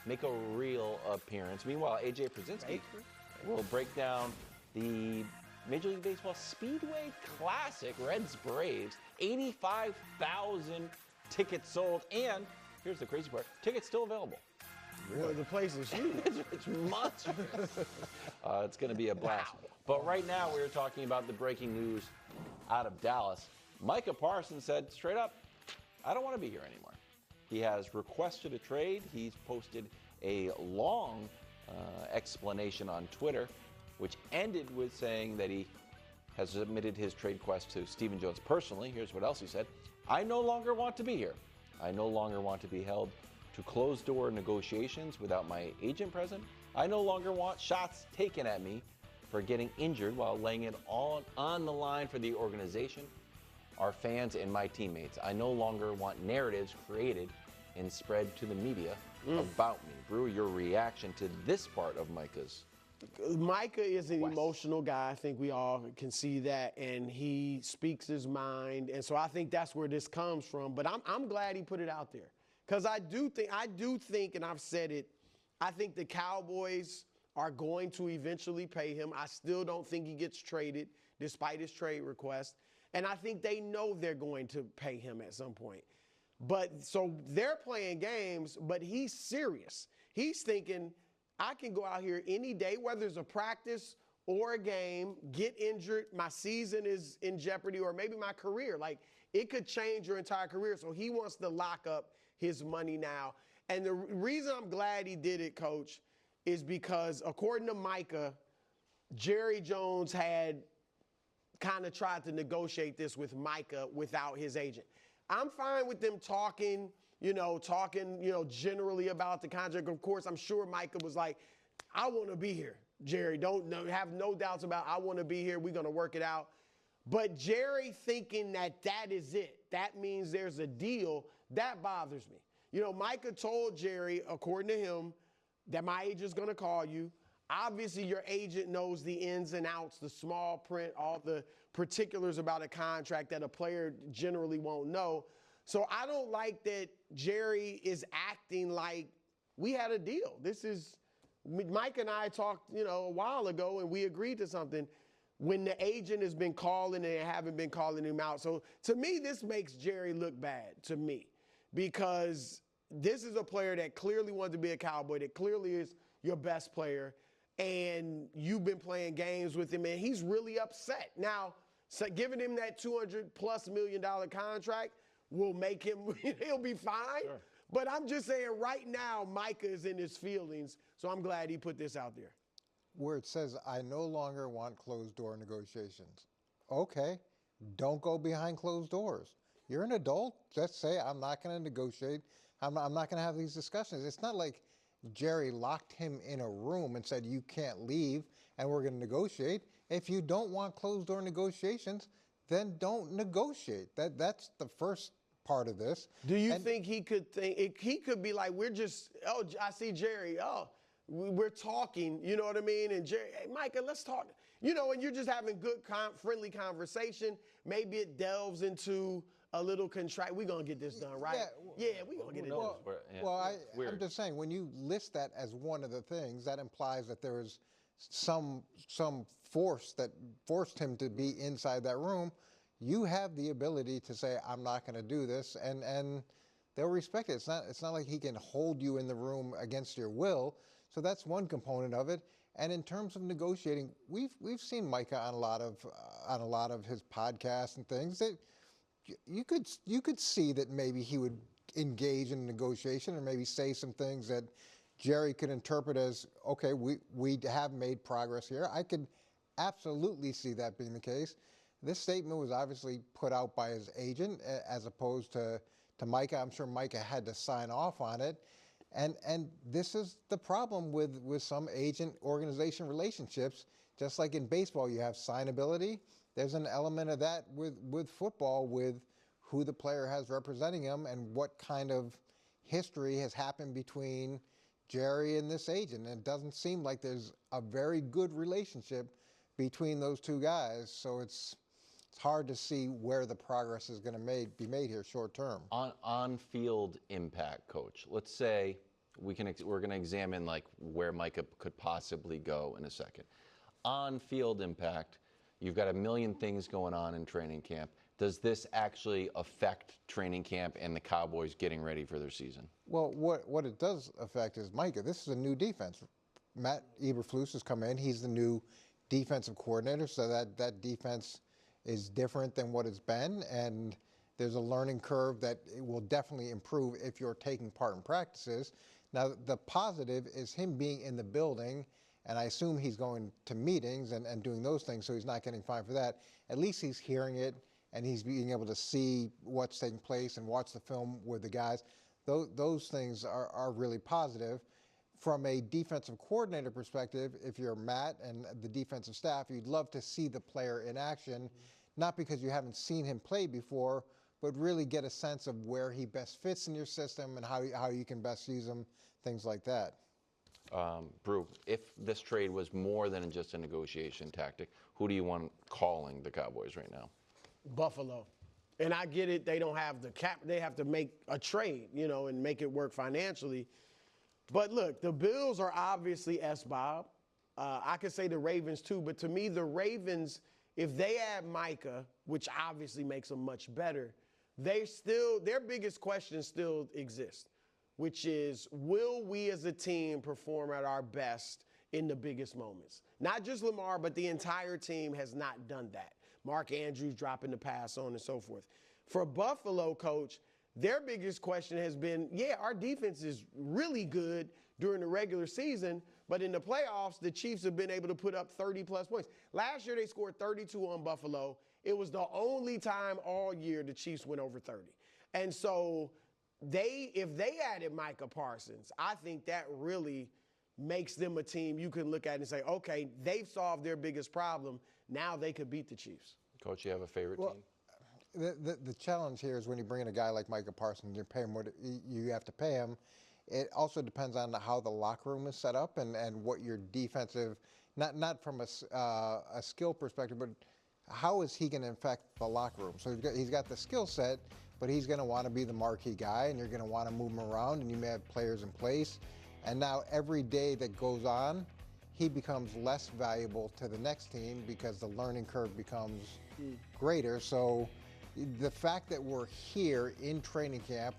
make a real appearance. Meanwhile, A.J. Przinsky will break down the Major League Baseball Speedway Classic, Reds-Braves, 85,000 tickets sold, and here's the crazy part, tickets still available. Well, the place is huge. It's monstrous. It's going to be a blast. Wow. But right now, we're talking about the breaking news out of Dallas. Micah Parsons said straight up, I don't want to be here anymore. He has requested a trade. He's posted a long explanation on Twitter, which ended with saying that he has submitted his trade request to Stephen Jones personally. Here's what else he said. I no longer want to be here. I no longer want to be held to closed-door negotiations without my agent present. I no longer want shots taken at me for getting injured while laying it all on the line for the organization, our fans, and my teammates. I no longer want narratives created and spread to the media about me. Brew, your reaction to this part of Micah's? Micah is an emotional guy. I think we all can see that, and he speaks his mind, and so I think that's where this comes from. But I'm glad he put it out there, because I do think, and I've said it, I think the Cowboys are going to eventually pay him. I still don't think he gets traded, despite his trade request, and I think they know they're going to pay him at some point. But so they're playing games, but he's serious. He's thinking, I can go out here any day, whether it's a practice or a game, get injured, my season is in jeopardy, or maybe my career. Like, it could change your entire career. So he wants to lock up his money now. And the reason I'm glad he did it, Coach, is because according to Micah, Jerry Jones had kind of tried to negotiate this with Micah without his agent. I'm fine with them talking generally about the contract. Of course, I'm sure Micah was like, I want to be here, Jerry. Have no doubts about I want to be here. We're going to work it out. But Jerry thinking that is it, that means there's a deal, that bothers me. Micah told Jerry, according to him, that my agent's going to call you. Obviously, your agent knows the ins and outs, the small print, all the particulars about a contract that a player generally won't know. So I don't like that Jerry is acting like we had a deal. Mike and I talked, a while ago, and we agreed to something when the agent has been calling and haven't been calling him out. So to me, this makes Jerry look bad, to me, because this is a player that clearly wanted to be a Cowboy, that clearly is your best player, and you've been playing games with him, and he's really upset. Now, so giving him that $200+ million contract will make him, he'll be fine. Sure. But I'm just saying right now, Micah is in his feelings, so I'm glad he put this out there. Where it says, I no longer want closed-door negotiations. Okay, don't go behind closed doors. You're an adult. Just say, I'm not going to negotiate. I'm not going to have these discussions. It's not like Jerry locked him in a room and said, you can't leave, and we're going to negotiate. If you don't want closed-door negotiations, then don't negotiate. That's the first part of this. Do you think he could be like, I see Jerry, we're talking, you know what I mean? And Jerry, hey, Micah, let's talk. And you're just having good, friendly conversation. Maybe it delves into a little contract. We're going to get this done, right? Yeah, we're going to get it done. Well, I'm just saying, when you list that as one of the things, that implies that there is some force that forced him to be inside that room. You have the ability to say, I'm not going to do this, and they'll respect it. It's not like he can hold you in the room against your will. So that's one component of it. And in terms of negotiating, we've seen Micah on a lot of his podcasts and things that you could see that maybe he would engage in negotiation and maybe say some things that Jerry could interpret as, okay, we have made progress here. I could absolutely see that being the case. This statement was obviously put out by his agent as opposed to Micah. I'm sure Micah had to sign off on it. And this is the problem with some agent-organization relationships. Just like in baseball, you have signability. There's an element of that with football, with who the player has representing him and what kind of history has happened between Jerry and this agent. And it doesn't seem like there's a very good relationship between those two guys. So it's hard to see where the progress is going to be made here short term. On-field impact, Coach. Let's say we're going to examine like where Micah could possibly go in a second. On-field impact, you've got a million things going on in training camp. Does this actually affect training camp and the Cowboys getting ready for their season? Well, what it does affect is Micah. This is a new defense. Matt Eberflus has come in. He's the new defensive coordinator, so that defense is different than what it's been, and there's a learning curve that it will definitely improve if you're taking part in practices. Now, the positive is him being in the building, and I assume he's going to meetings and doing those things, so he's not getting fined for that. At least he's hearing it, and he's being able to see what's taking place and watch the film with the guys. Those things are really positive. From a defensive coordinator perspective, if you're Matt and the defensive staff, you'd love to see the player in action, not because you haven't seen him play before, but really get a sense of where he best fits in your system and how you can best use him, things like that. Brew, if this trade was more than just a negotiation tactic, who do you want calling the Cowboys right now? Buffalo. And I get it, they don't have the cap. They have to make a trade, and make it work financially. But look, the Bills are obviously S-Bob. I could say the Ravens too, but to me, the Ravens, if they add Micah, which obviously makes them much better, their biggest question still exists, which is, will we as a team perform at our best in the biggest moments? Not just Lamar, but the entire team has not done that. Mark Andrews dropping the pass, on and so forth. For Buffalo, Coach, their biggest question has been, our defense is really good during the regular season, but in the playoffs, the Chiefs have been able to put up 30-plus points. Last year, they scored 32 on Buffalo. It was the only time all year the Chiefs went over 30. And so if they added Micah Parsons, I think that really makes them a team you can look at and say, okay, they've solved their biggest problem. Now they could beat the Chiefs. Coach, you have a favorite team? The challenge here is when you bring in a guy like Micah Parsons, you pay him what you have to pay him. It also depends on how the locker room is set up and what your defensive, not from a skill perspective, but how is he going to affect the locker room? So he's got the skill set, but he's going to want to be the marquee guy, and you're going to want to move him around, and you may have players in place. And now every day that goes on, he becomes less valuable to the next team because the learning curve becomes greater. So the fact that we're here in training camp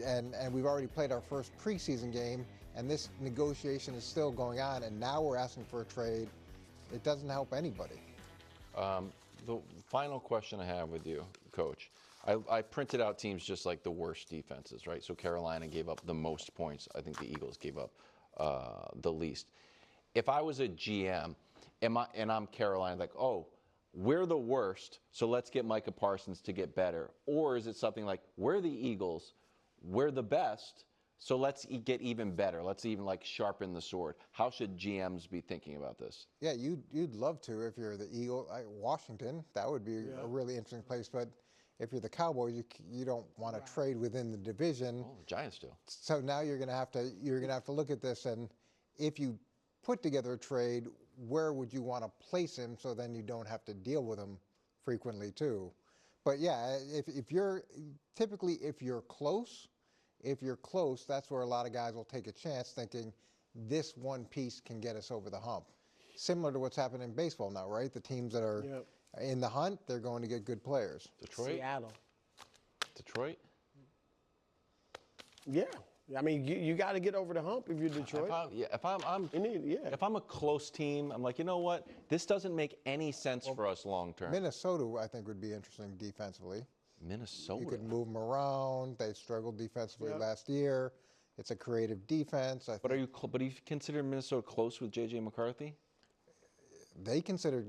and we've already played our first preseason game and this negotiation is still going on and now we're asking for a trade, it doesn't help anybody. The final question I have with you, Coach, I printed out teams just like the worst defenses, right? So Carolina gave up the most points. I think the Eagles gave up the least. If I was a GM and I'm Carolina, like, oh, we're the worst, so let's get Micah Parsons to get better. Or is it something like, we're the Eagles, we're the best, so let's get even better. Let's even like sharpen the sword. How should GMs be thinking about this? Yeah, you'd love to if you're the Eagle. Washington, that would be a really interesting place. But if you're the Cowboys, you don't want to trade within the division. Oh, the Giants do. So now you're going to have to look at this, and if you put together a trade, where would you want to place him so then you don't have to deal with him frequently too? But yeah, if you're close, that's where a lot of guys will take a chance thinking this one piece can get us over the hump. Similar to what's happening in baseball now, right? The teams that are in the hunt, they're going to get good players. Seattle. Detroit? Yeah. I mean, you got to get over the hump if you're Detroit. If I'm a close team, I'm like, you know what? This doesn't make any sense for us long term. Minnesota, I think, would be interesting defensively. Minnesota. You could move them around. They struggled defensively last year. It's a creative defense. But do you consider Minnesota close with J.J. McCarthy? They considered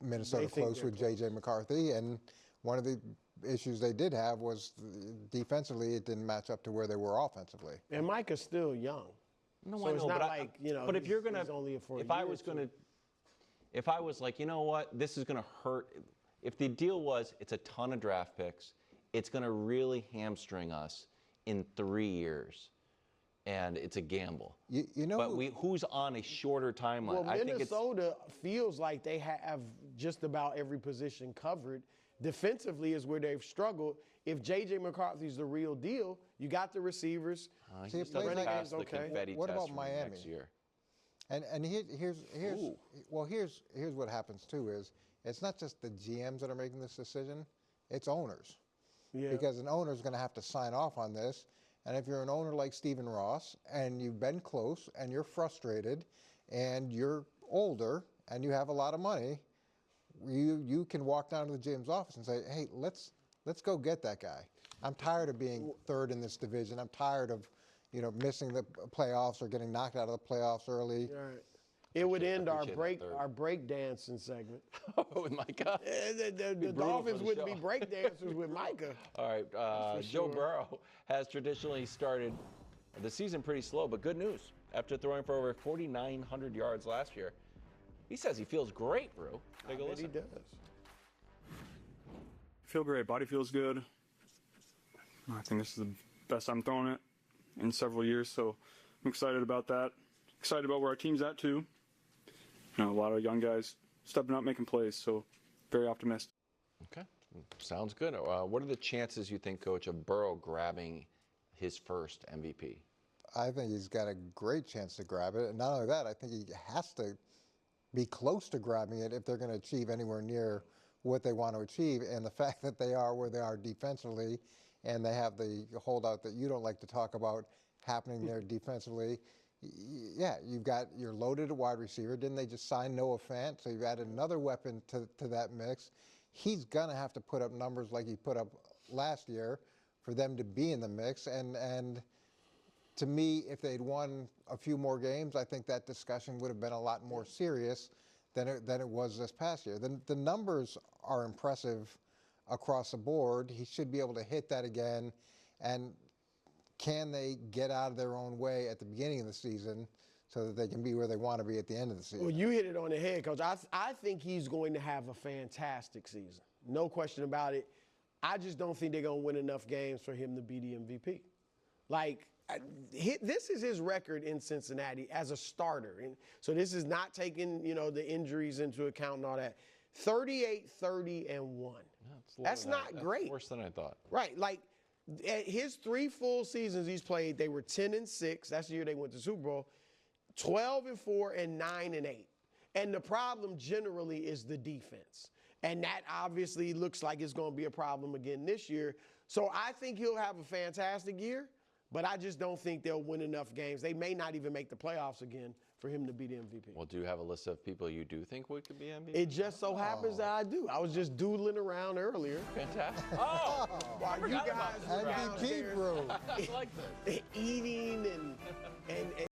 Minnesota close with J.J. McCarthy, and one of the issues they did have was defensively it didn't match up to where they were offensively. And Micah's still young. No, so I know, it's not like, but if you're gonna, if I was like, you know what, this is gonna hurt. If the deal was it's a ton of draft picks, it's gonna really hamstring us in 3 years, and it's a gamble. You know, but who's on a shorter timeline? Well, Minnesota feels like they have just about every position covered. Defensively is where they've struggled. If J.J. McCarthy's the real deal, you got the receivers. He just doesn't pass the confetti What test about for Miami? next year. And here's what happens too is it's not just the GMs that are making this decision, it's owners. Yeah. Because an owner is going to have to sign off on this. And if you're an owner like Stephen Ross and you've been close and you're frustrated and you're older and you have a lot of money, you can walk down to the GM's office and say, hey, let's go get that guy. I'm tired of being third in this division. I'm tired of missing the playoffs or getting knocked out of the playoffs early. Right. It would end our break dancing segment. With Micah? The Dolphins wouldn't be break dancers with Micah. All right. Joe Burrow has traditionally started the season pretty slow, but good news. After throwing for over 4,900 yards last year, he says he feels great, Brew. Take a listen. He does. Feel great. Body feels good. I think this is the best I'm throwing it in several years, so I'm excited about that. Excited about where our team's at, too. A lot of young guys stepping up, making plays, so very optimistic. Okay, sounds good. What are the chances, you think, Coach, of Burrow grabbing his first MVP? I think he's got a great chance to grab it. And not only that, I think he has to be close to grabbing it if they're going to achieve anywhere near what they want to achieve. And the fact that they are where they are defensively and they have the holdout that you don't like to talk about happening there defensively, yeah, you're loaded at wide receiver. Didn't they just sign Noah Fant? So you've added another weapon to that mix. He's going to have to put up numbers like he put up last year for them to be in the mix. And to me, if they'd won a few more games, I think that discussion would have been a lot more serious than it was this past year. The numbers are impressive across the board. He should be able to hit that again. And can they get out of their own way at the beginning of the season so that they can be where they want to be at the end of the season? Well, you hit it on the head, Coach. I think he's going to have a fantastic season. No question about it. I just don't think they're going to win enough games for him to be the MVP. Like, this is his record in Cincinnati as a starter. And so this is not taking, the injuries into account and all that. 38-30-1. That's not great. Worse than I thought. Right. Like, his 3 full seasons he's played, they were 10-6. That's the year they went to Super Bowl. 12-4 and 9-8. And the problem generally is the defense. And that obviously looks like it's going to be a problem again this year. So I think he'll have a fantastic year, but I just don't think they'll win enough games. They may not even make the playoffs again for him to be the MVP. Well, do you have a list of people you do think could be MVP? It just so happens that I do. I was just doodling around earlier. Fantastic. Oh! While you guys were MVP, bro. I like this. eating and